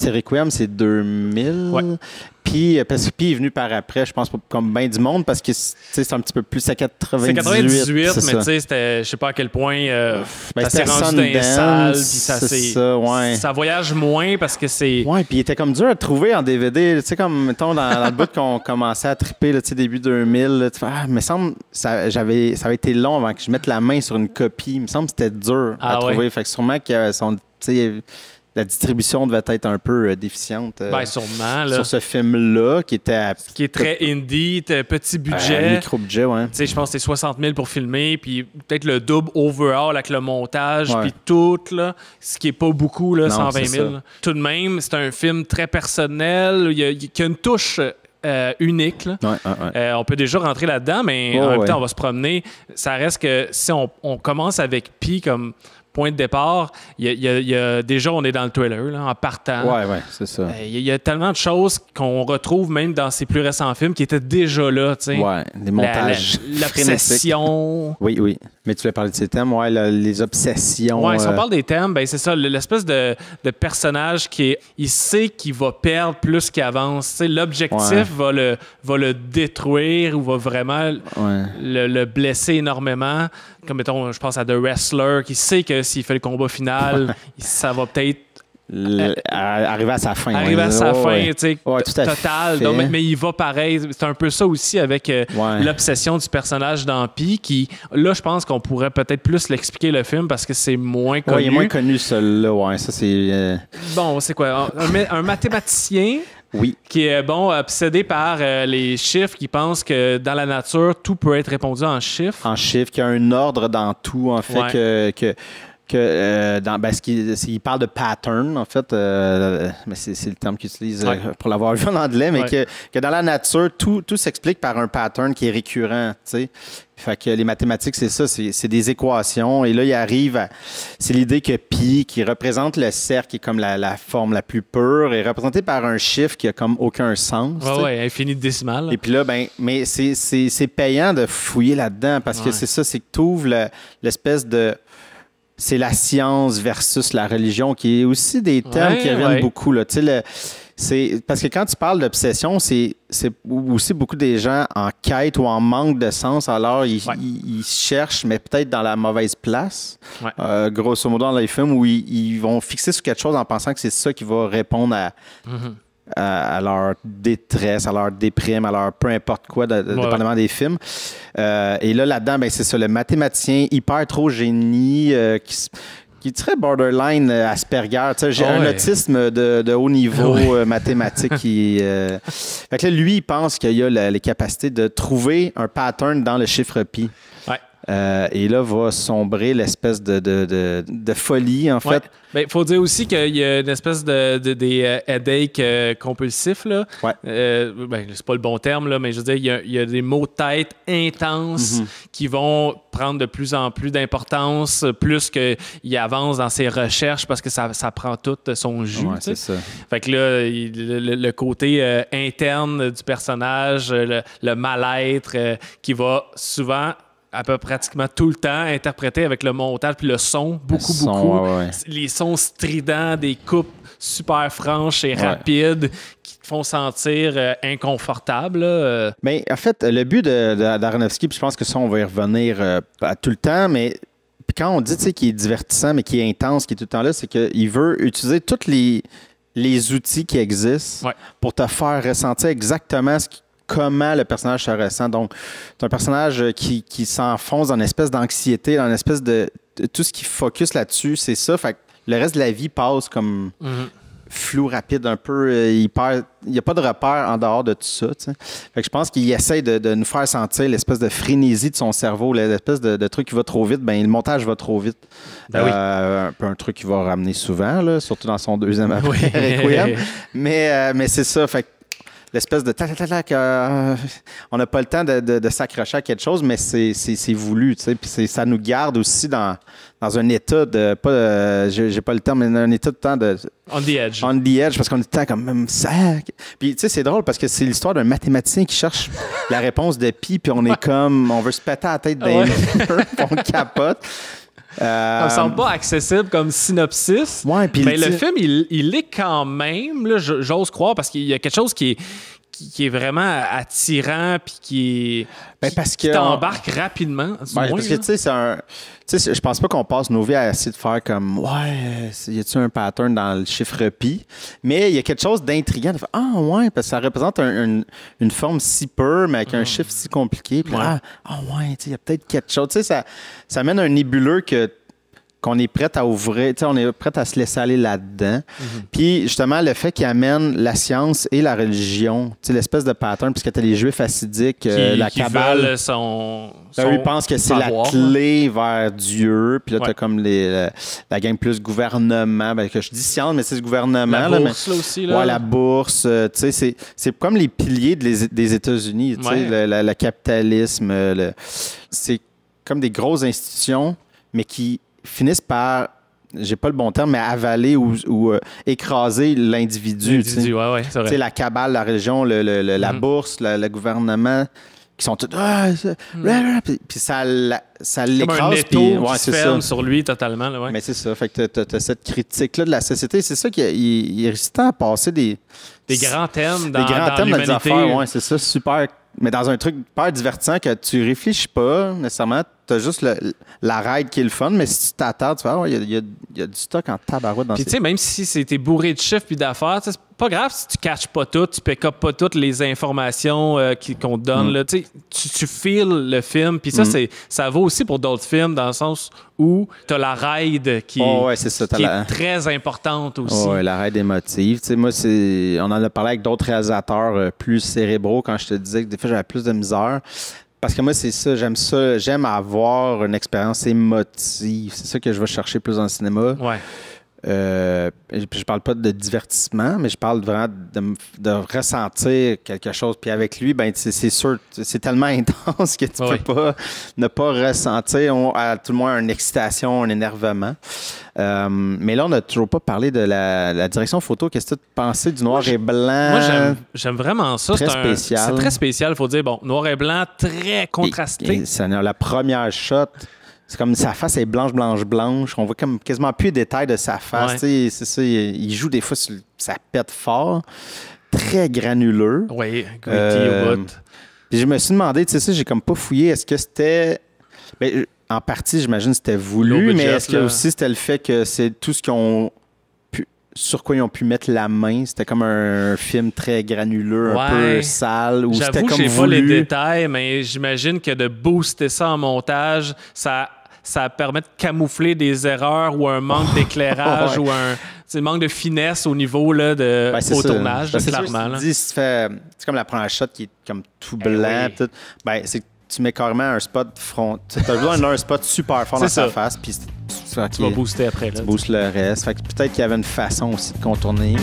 c'est Requiem, c'est 2000. Ouais. Puis, parce que Pi est venu par après, je pense, comme bien du monde, parce que c'est un petit peu plus, c'est 98. C'est 98, mais ça. tu sais, c'était, je sais pas à quel point ça s'est c'était rendu dans les salles, puis ouais. ça voyage moins parce que c'est... Ouais, puis il était comme dur à trouver en DVD, tu sais, comme, mettons, dans le bout qu'on commençait à triper, tu sais, début 2000, là, tu fais, il me semble, ça avait été long avant que je mette la main sur une copie, il me semble que c'était dur à trouver, fait que sûrement que tu sais, la distribution devait être un peu déficiente sûrement, là. sur ce film-là, qui était... Qui est très indie, petit budget. Micro-budget, ouais. Tu sais, je pense que c'est 60 000 pour filmer, puis peut-être le double overall avec le montage, puis tout, là, ce qui est pas beaucoup, là, 120 000. Tout de même, c'est un film très personnel, il y a une touche... unique. Là. Ouais. On peut déjà rentrer là-dedans, mais en même temps, on va se promener. Ça reste que si on commence avec Pi comme point de départ, déjà, on est dans le thriller, là, en partant. Ouais, c'est ça. Il y a tellement de choses qu'on retrouve même dans ses plus récents films qui étaient déjà là. T'sais. Ouais, des montages. L'obsession. Oui. Mais tu voulais parler de ces thèmes, les obsessions. Ouais, si on parle des thèmes, ben c'est ça, l'espèce de personnage il sait qu'il va perdre plus qu'il avance. T'sais, l'objectif va le détruire ou va vraiment le blesser énormément. Comme, mettons, je pense à The Wrestler, qui sait que s'il fait le combat final, ça va peut-être... arriver à sa fin. Arriver à sa fin, tu sais, totale. Donc, mais il va pareil. C'est un peu ça aussi avec l'obsession du personnage dans Pi, qui, là, je pense qu'on pourrait peut-être plus l'expliquer le film parce que c'est moins connu. Oui, il est moins connu, celui-là. Ça, c'est... Bon, c'est quoi? Un mathématicien... Oui. Qui est obsédé par les chiffres, qui pense que dans la nature, tout peut être répondu en chiffres. En chiffres, qu'il y a un ordre dans tout, en fait, il parle de pattern, en fait, mais c'est le terme qu'il utilise pour l'avoir vu en anglais, mais que dans la nature, tout s'explique par un pattern qui est récurrent, tu sais. Fait que les mathématiques, c'est ça, c'est des équations. Et là, il arrive à... C'est l'idée que pi, qui représente le cercle, qui est comme la forme la plus pure, est représenté par un chiffre qui a comme aucun sens. Oui, infini de décimales. Et puis là, mais c'est payant de fouiller là-dedans, parce que c'est ça, c'est que tu ouvres l'espèce de... C'est la science versus la religion, qui est aussi des termes qui reviennent beaucoup. Là. Parce que quand tu parles d'obsession, c'est aussi beaucoup des gens en quête ou en manque de sens. Alors, ils cherchent, mais peut-être dans la mauvaise place. Grosso modo, dans les films où ils vont fixer sur quelque chose en pensant que c'est ça qui va répondre à leur détresse, à leur déprime, à leur peu importe quoi, dépendamment des films. Et là-dedans, c'est ça, le mathématicien hyper trop génie qui est très borderline Asperger. J'ai un autisme de haut niveau mathématique. Fait que là, lui, il pense qu'il y a les capacités de trouver un pattern dans le chiffre pi. Et là, va sombrer l'espèce de folie, en fait. Il faut dire aussi qu'il y a une espèce des headaches compulsifs. Là. C'est pas le bon terme, là, mais je veux dire, il y a des maux de tête intenses qui vont prendre de plus en plus d'importance, plus qu'il avance dans ses recherches parce que ça prend tout son jus. C'est ça. Fait que là, le côté interne du personnage, le mal-être qui va souvent... à peu pratiquement tout le temps, interprété avec le montage puis le son, beaucoup. Les sons stridents, des coupes super franches et rapides qui te font sentir inconfortable. Mais en fait, le but d'Aronofsky, puis je pense que ça, on va y revenir à tout le temps, mais quand on dit qu'il est divertissant, mais qui est intense, qui est tout le temps là, c'est qu'il veut utiliser tous les outils qui existent pour te faire ressentir exactement comment le personnage se ressent. Donc, c'est un personnage qui s'enfonce dans une espèce d'anxiété, dans une espèce de... Tout ce qui focus là-dessus, c'est ça. Fait que le reste de la vie passe comme flou, rapide, un peu. Il n'y a pas de repère en dehors de tout ça. T'sais. Fait que je pense qu'il essaie de nous faire sentir l'espèce de frénésie de son cerveau, l'espèce de truc qui va trop vite. Le montage va trop vite. Un peu un truc qu'il va ramener souvent, là, surtout dans son deuxième Requiem. Mais c'est ça. Fait que l'espèce de on n'a pas le temps de s'accrocher à quelque chose, mais c'est voulu, tu sais. Puis ça nous garde aussi dans un état de j'ai pas le terme, mais un état de temps de on the edge. On the edge, parce qu'on est tout le temps comme même ça. Puis tu sais, c'est drôle parce que c'est l'histoire d'un mathématicien qui cherche la réponse de pi, puis on est comme on veut se péter la tête d'un mur, on capote. Ça me semble pas accessible comme synopsis. Ouais, puis mais le film, il est quand même, là, j'ose croire, parce qu'il y a quelque chose qui est vraiment attirant puis qui t'embarque rapidement. Parce que, tu sais, je pense pas qu'on passe nos vies à essayer de faire comme, y a-tu un pattern dans le chiffre pi? Mais il y a quelque chose d'intriguant. Parce que ça représente une forme si pure, mais avec un chiffre si compliqué. Puis il y a peut-être quelque chose. Tu sais, ça amène un nébuleux qu'on est prêt à ouvrir, on est prêt à se laisser aller là-dedans. Puis, justement, le fait qu'il amène la science et la religion, l'espèce de pattern, puisque tu as les Juifs acidiques, la Kabbale. Eux, ils pensent que c'est la clé vers Dieu. Puis là, tu as comme la gang plus gouvernement. Que je dis science, mais c'est le gouvernement. La bourse, là aussi. Là. Ouais, la bourse. C'est comme les piliers des États-Unis. Le capitalisme. C'est comme des grosses institutions, mais qui finissent par, j'ai pas le bon terme, mais avaler ou écraser l'individu. L'individu, oui, c'est vrai. La Kabbale, la religion, la bourse, le gouvernement, qui sont tous... Puis ça l'écrase. Comme un étau qui se ferme sur lui totalement. Là, Mais c'est ça. Fait que t'as cette critique-là de la société. C'est ça qui est résistant à passer des grands thèmes dans l'humanité. Des affaires, ouais, c'est ça, super. Mais dans un truc hyper divertissant que tu réfléchis pas nécessairement, t'as juste la ride qui est le fun, mais si tu t'attardes, tu vas il y a du stock en tabarouette dans Puis tu sais, même si c'était bourré de chiffres puis d'affaires, c'est pas grave si tu catches pas tout, tu pick up pas toutes les informations qu'on te donne. Là, tu feels le film, puis ça vaut aussi pour d'autres films dans le sens où t'as la ride qui est très importante aussi. Oui, la ride émotive. Moi, on en a parlé avec d'autres réalisateurs plus cérébraux quand je te disais que des fois j'avais plus de misère. Parce que moi, c'est ça. J'aime avoir une expérience émotive. C'est ça que je vais chercher plus dans le cinéma. Ouais. Je parle pas de divertissement, mais je parle vraiment de ressentir quelque chose. Puis avec lui, ben c'est sûr, c'est tellement intense que tu peux pas ne pas ressentir à tout le moins une excitation, un énervement. Mais là, on n'a toujours pas parlé de la direction photo. Qu'est-ce que tu pensais du noir et blanc? Moi, j'aime vraiment ça. Très spécial. C'est très spécial, il faut dire. Bon, noir et blanc, très contrasté. La première shot... C'est comme sa face est blanche. On voit comme quasiment plus de détails de sa face. C'est ça, il joue des fois sur ça pète fort. Très granuleux. Oui, gritty au bout. Puis je me suis demandé, tu sais ça, j'ai comme pas fouillé, est-ce que c'était... Ben, en partie, j'imagine que c'était voulu, mais est-ce que aussi c'était le fait que c'est tout ce qu'ils ont sur quoi ils ont pu mettre la main? C'était comme un film très granuleux, un peu sale. Ou c'était comme j'ai voulu. Pas les détails, mais j'imagine que de booster ça en montage, ça permet de camoufler des erreurs ou un manque d'éclairage ou un manque de finesse au niveau là, au tournage, clairement. C'est comme la première shot qui est comme tout blanc. Tout. Ben, c'est que tu mets carrément un spot front. Tu as besoin d'un spot super fort dans sa face. Puis tu vas booster après. Tu boostes le reste. Fait que peut-être qu'il y avait une façon aussi de contourner.